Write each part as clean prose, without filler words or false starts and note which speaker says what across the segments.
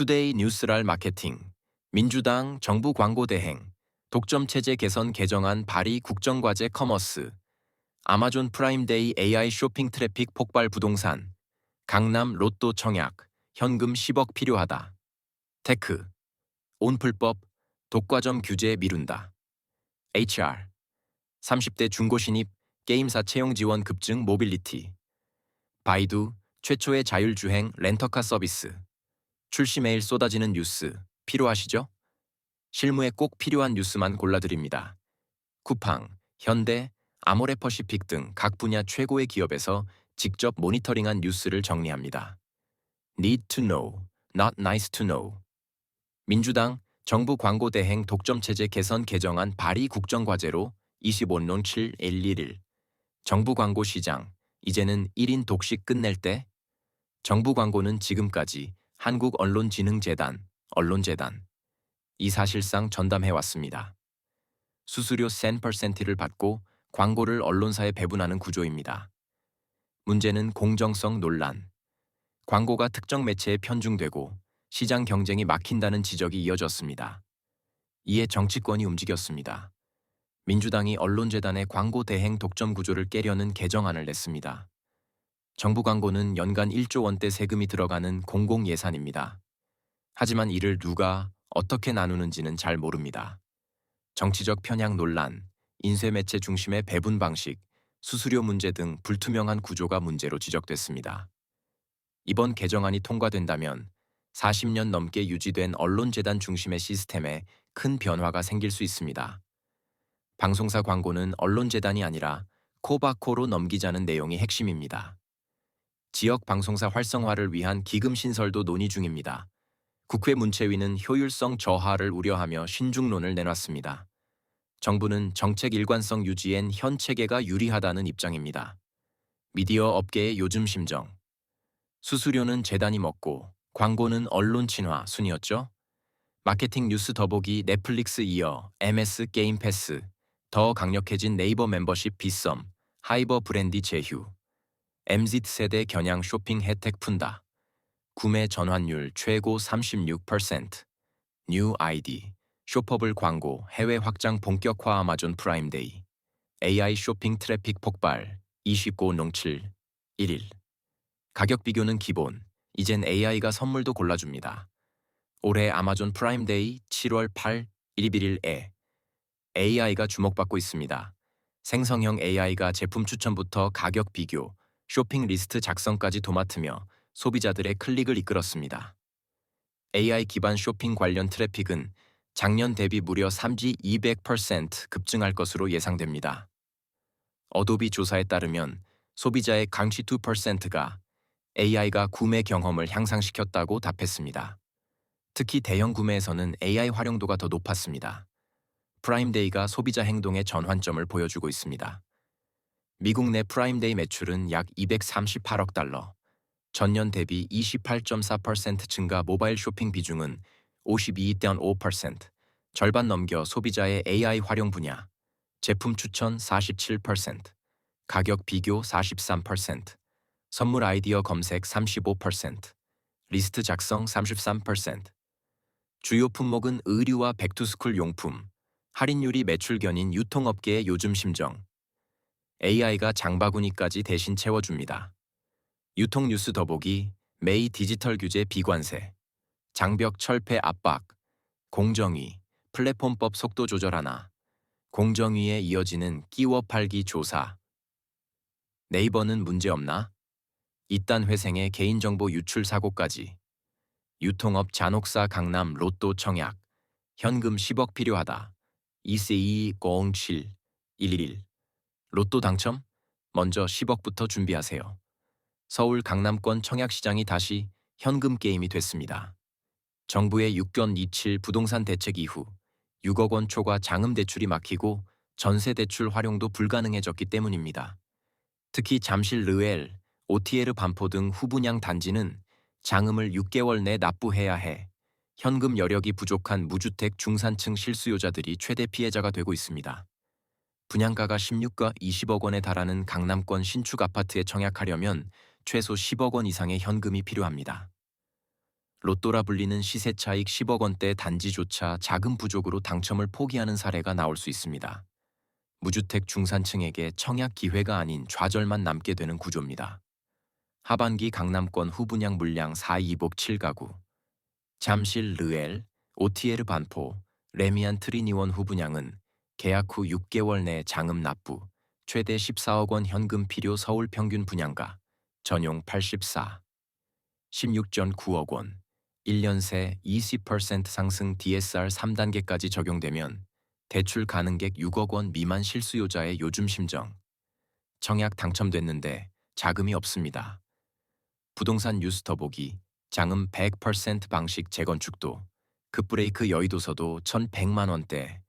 Speaker 1: 투데이 뉴스랄 마케팅, 민주당 정부 광고 대행, 독점 체제 개선 개정안 발의 국정과제 커머스, 아마존 프라임데이 AI 쇼핑 트래픽 폭발 부동산, 강남 로또 청약, 현금 10억 필요하다. 테크, 온풀법, 독과점 규제 미룬다. HR, 30대 중고 신입, 게임사 채용 지원 급증 모빌리티. 바이두, 최초의 자율주행 렌터카 서비스. 출시 매일 쏟아지는 뉴스, 필요하시죠? 실무에 꼭 필요한 뉴스만 골라드립니다. 쿠팡, 현대, 아모레퍼시픽 등 각 분야 최고의 기업에서 직접 모니터링한 뉴스를 정리합니다. Need to know, not nice to know. 민주당 정부 광고 대행 독점체제 개선 개정안 발의 국정과제로 25론 7.111. 정부 광고 시장, 이제는 1인 독식 끝낼 때? 정부 광고는 지금까지 한국언론진흥재단, 언론재단, 이 사실상 전담해왔습니다. 수수료 센 퍼센트를 받고 광고를 언론사에 배분하는 구조입니다. 문제는 공정성 논란. 광고가 특정 매체에 편중되고 시장 경쟁이 막힌다는 지적이 이어졌습니다. 이에 정치권이 움직였습니다. 민주당이 언론재단의 광고 대행 독점 구조를 깨려는 개정안을 냈습니다. 정부 광고는 연간 1조 원대 세금이 들어가는 공공예산입니다. 하지만 이를 누가 어떻게 나누는지는 잘 모릅니다. 정치적 편향 논란, 인쇄매체 중심의 배분 방식, 수수료 문제 등 불투명한 구조가 문제로 지적됐습니다. 이번 개정안이 통과된다면 40년 넘게 유지된 언론재단 중심의 시스템에 큰 변화가 생길 수 있습니다. 방송사 광고는 언론재단이 아니라 코바코로 넘기자는 내용이 핵심입니다. 지역 방송사 활성화를 위한 기금 신설도 논의 중입니다. 국회 문체위는 효율성 저하를 우려하며 신중론을 내놨습니다. 정부는 정책 일관성 유지엔 현 체계가 유리하다는 입장입니다. 미디어 업계의 요즘 심정. 수수료는 재단이 먹고 광고는 언론 친화 순이었죠? 마케팅 뉴스 더보기 넷플릭스 이어 MS 게임 패스, 더 강력해진 네이버 멤버십 빗썸, 하이버 브랜디 제휴, MZ세대 겨냥 쇼핑 혜택 푼다. 구매 전환율 최고 36%. 뉴 아이디, 쇼퍼블 광고 해외 확장 본격화 아마존 프라임데이. AI 쇼핑 트래픽 폭발 2907 1일. 가격 비교는 기본, 이젠 AI가 선물도 골라줍니다. 올해 아마존 프라임데이 7월 8, 11일에 AI가 주목받고 있습니다. 생성형 AI가 제품 추천부터 가격 비교, 쇼핑 리스트 작성까지 도맡으며 소비자들의 클릭을 이끌었습니다. AI 기반 쇼핑 관련 트래픽은 작년 대비 무려 3지 200% 급증할 것으로 예상됩니다. 어도비 조사에 따르면 소비자의 강시 2%가 AI가 구매 경험을 향상시켰다고 답했습니다. 특히 대형 구매에서는 AI 활용도가 더 높았습니다. 프라임데이가 소비자 행동의 전환점을 보여주고 있습니다. 미국 내 프라임데이 매출은 약 238억 달러, 전년 대비 28.4% 증가. 모바일 쇼핑 비중은 52.5%, 절반 넘겨. 소비자의 AI 활용 분야, 제품 추천 47%, 가격 비교 43%, 선물 아이디어 검색 35%, 리스트 작성 33%. 주요 품목은 의류와 백투스쿨 용품, 할인율이 매출 견인 유통업계의 요즘 심정. AI가 장바구니까지 대신 채워줍니다. 유통 뉴스 더보기, 메이 디지털 규제 비관세, 장벽 철폐 압박, 공정위, 플랫폼법 속도 조절 하나, 공정위에 이어지는 끼워 팔기 조사. 네이버는 문제 없나? 이딴 회생의 개인정보 유출 사고까지. 유통업 잔혹사 강남 로또 청약, 현금 10억 필요하다. EC207 111. 로또 당첨? 먼저 10억부터 준비하세요. 서울 강남권 청약시장이 다시 현금 게임이 됐습니다. 정부의 6.27 부동산 대책 이후 6억 원 초과 장음 대출이 막히고 전세 대출 활용도 불가능해졌기 때문입니다. 특히 잠실 르웰, OTL 반포 등 후분양 단지는 장음을 6개월 내 납부해야 해 현금 여력이 부족한 무주택 중산층 실수요자들이 최대 피해자가 되고 있습니다. 분양가가 16가 20억 원에 달하는 강남권 신축 아파트에 청약하려면 최소 10억 원 이상의 현금이 필요합니다. 로또라 불리는 시세 차익 10억 원대 단지조차 자금 부족으로 당첨을 포기하는 사례가 나올 수 있습니다. 무주택 중산층에게 청약 기회가 아닌 좌절만 남게 되는 구조입니다. 하반기 강남권 후분양 물량 4.2복 7가구, 잠실 르엘, OTL 반포, 레미안 트리니원 후분양은 계약 후 6개월 내 장음 납부, 최대 14억 원 현금 필요 서울 평균 분양가, 전용 84, 16.9억 원, 1년 새 20% 상승 DSR 3단계까지 적용되면 대출 가능액 6억 원 미만 실수요자의 요즘 심정. 청약 당첨됐는데 자금이 없습니다. 부동산 뉴스 더보기, 장음 100% 방식 재건축도, 급브레이크 여의도서도 1,100만 원대,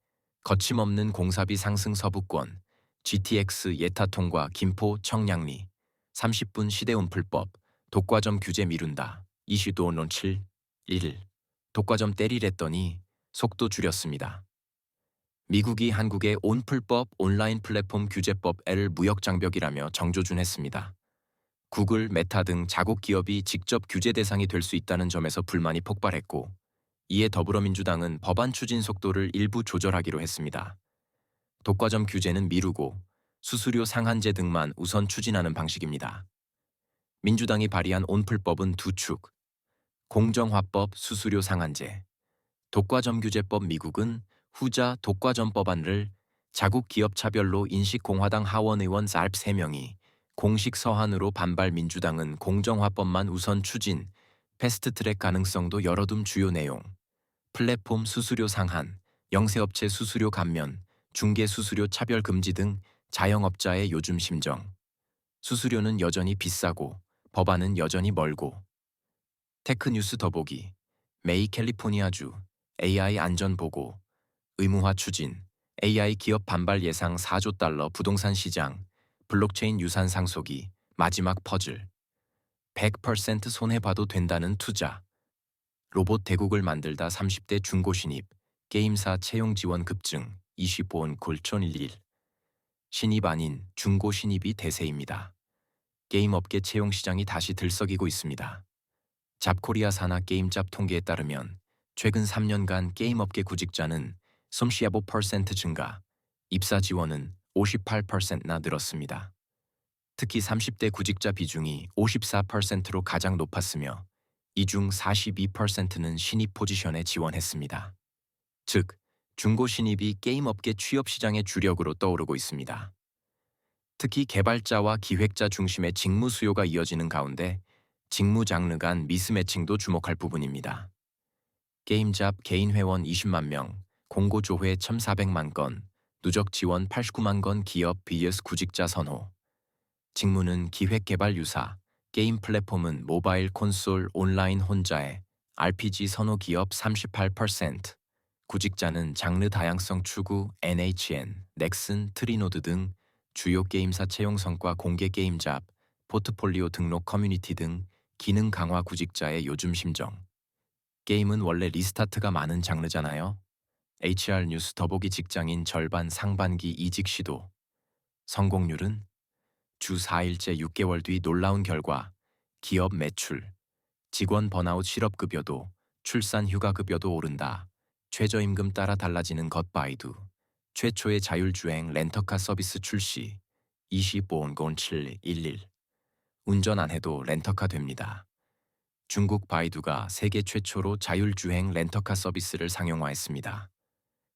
Speaker 1: 거침없는 공사비 상승 서부권, GTX 예타 통과 김포 청량리, 30분 시대운풀법, 독과점 규제 미룬다, 이슈도 논 7, 1. 독과점 때리랬더니 속도 줄였습니다. 미국이 한국의 온풀법 온라인 플랫폼 규제법을 무역장벽이라며 정조준했습니다. 구글, 메타 등 자국 기업이 직접 규제 대상이 될 수 있다는 점에서 불만이 폭발했고, 이에 더불어민주당은 법안 추진 속도를 일부 조절하기로 했습니다. 독과점 규제는 미루고 수수료 상한제 등만 우선 추진하는 방식입니다. 민주당이 발의한 온풀법은 두 축, 공정화법 수수료 상한제, 독과점규제법. 미국은 후자 독과점법안을 자국 기업 차별로 인식공화당 하원 의원 3명이 공식 서한으로 반발. 민주당은 공정화법만 우선 추진, 패스트트랙 가능성도 열어둠. 주요 내용, 플랫폼 수수료 상한, 영세업체 수수료 감면, 중개 수수료 차별 금지 등 자영업자의 요즘 심정. 수수료는 여전히 비싸고 법안은 여전히 멀고. 테크뉴스 더보기, 메이 캘리포니아주 AI 안전 보고, 의무화 추진, AI 기업 반발 예상 4조 달러. 부동산 시장, 블록체인 유산 상속이 마지막 퍼즐. 100% 손해봐도 된다는 투자. 로봇 대국을 만들다. 30대 중고 신입, 게임사 채용 지원 급증. 25원 골촌11. 신입 아닌 중고 신입이 대세입니다. 게임 업계 채용 시장이 다시 들썩이고 있습니다. 잡코리아 산하 게임잡 통계에 따르면 최근 3년간 게임업계 구직자는 35% 증가, 입사 지원은 58%나 늘었습니다. 특히 30대 구직자 비중이 54%로 가장 높았으며 이 중 42%는 신입 포지션에 지원했습니다. 즉, 중고 신입이 게임업계 취업 시장의 주력으로 떠오르고 있습니다. 특히 개발자와 기획자 중심의 직무 수요가 이어지는 가운데 직무 장르 간 미스매칭도 주목할 부분입니다. 게임잡 개인 회원 20만 명, 공고 조회 1,400만 건, 누적 지원 89만 건. 기업 vs 구직자 선호. 직무는 기획개발 유사, 게임 플랫폼은 모바일 콘솔 온라인 혼자에, RPG 선호. 기업 38%, 구직자는 장르 다양성 추구, NHN, 넥슨, 트리노드 등 주요 게임사 채용 성과 공개. 게임잡, 포트폴리오 등록 커뮤니티 등 기능 강화. 구직자의 요즘 심정. 게임은 원래 리스타트가 많은 장르잖아요. HR 뉴스 더보기, 직장인 절반 상반기 이직 시도. 성공률은? 주 4일째 6개월 뒤 놀라운 결과. 기업 매출, 직원 번아웃 실업급여도, 출산 휴가급여도 오른다. 최저임금 따라 달라지는 것. 바이두, 최초의 자율주행 렌터카 서비스 출시. 25원 711. 운전 안 해도 렌터카 됩니다. 중국 바이두가 세계 최초로 자율주행 렌터카 서비스를 상용화했습니다.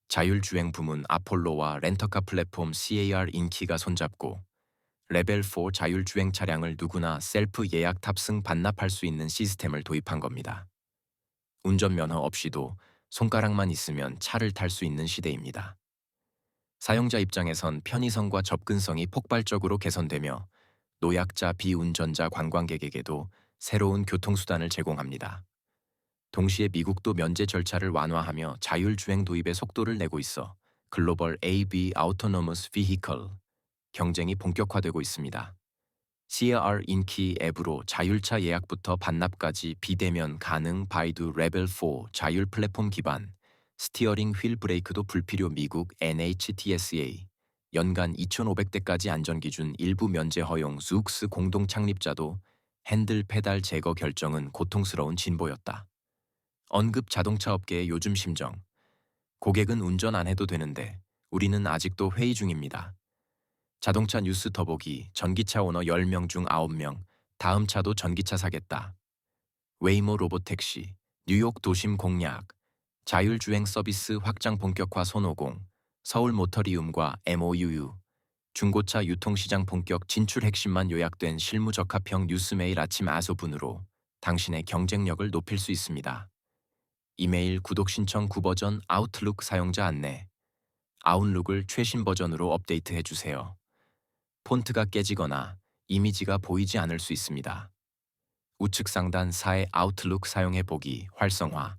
Speaker 1: 자율주행 부문 아폴로와 렌터카 플랫폼 CAR 인키가 손잡고 레벨 4 자율주행 차량을 누구나 셀프 예약 탑승 반납할 수 있는 시스템을 도입한 겁니다. 운전면허 없이도 손가락만 있으면 차를 탈 수 있는 시대입니다. 사용자 입장에선 편의성과 접근성이 폭발적으로 개선되며 노약자 비운전자 관광객에게도 새로운 교통수단을 제공합니다. 동시에 미국도 면제 절차를 완화하며 자율주행 도입에 속도를 내고 있어 글로벌 AV Autonomous Vehicle 경쟁이 본격화되고 있습니다. CAR 인키 앱으로 자율차 예약부터 반납까지 비대면 가능. 바이두 레벨 4 자율 플랫폼 기반, 스티어링 휠 브레이크도 불필요. 미국 NHTSA 연간 2,500대까지 안전기준 일부 면제 허용. zus 공동 창립자도 핸들 페달 제거 결정은 고통스러운 진보였다. 언급 자동차 업계의 요즘 심정. 고객은 운전 안 해도 되는데 우리는 아직도 회의 중입니다. 자동차 뉴스 더보기 전기차 오너 10명 중 9명, 다음 차도 전기차 사겠다. 웨이모 로봇택시, 뉴욕 도심 공약, 자율주행 서비스 확장 본격화 손오공, 서울 모터리움과 MOUU, 중고차 유통시장 본격 진출 핵심만 요약된 실무적합형 뉴스 매일 아침 아소분으로 당신의 경쟁력을 높일 수 있습니다. 이메일 구독 신청 9버전 아웃룩 사용자 안내. 아웃룩을 최신 버전으로 업데이트해 주세요. 폰트가 깨지거나 이미지가 보이지 않을 수 있습니다. 우측 상단 4의 아웃룩 사용해 보기 활성화.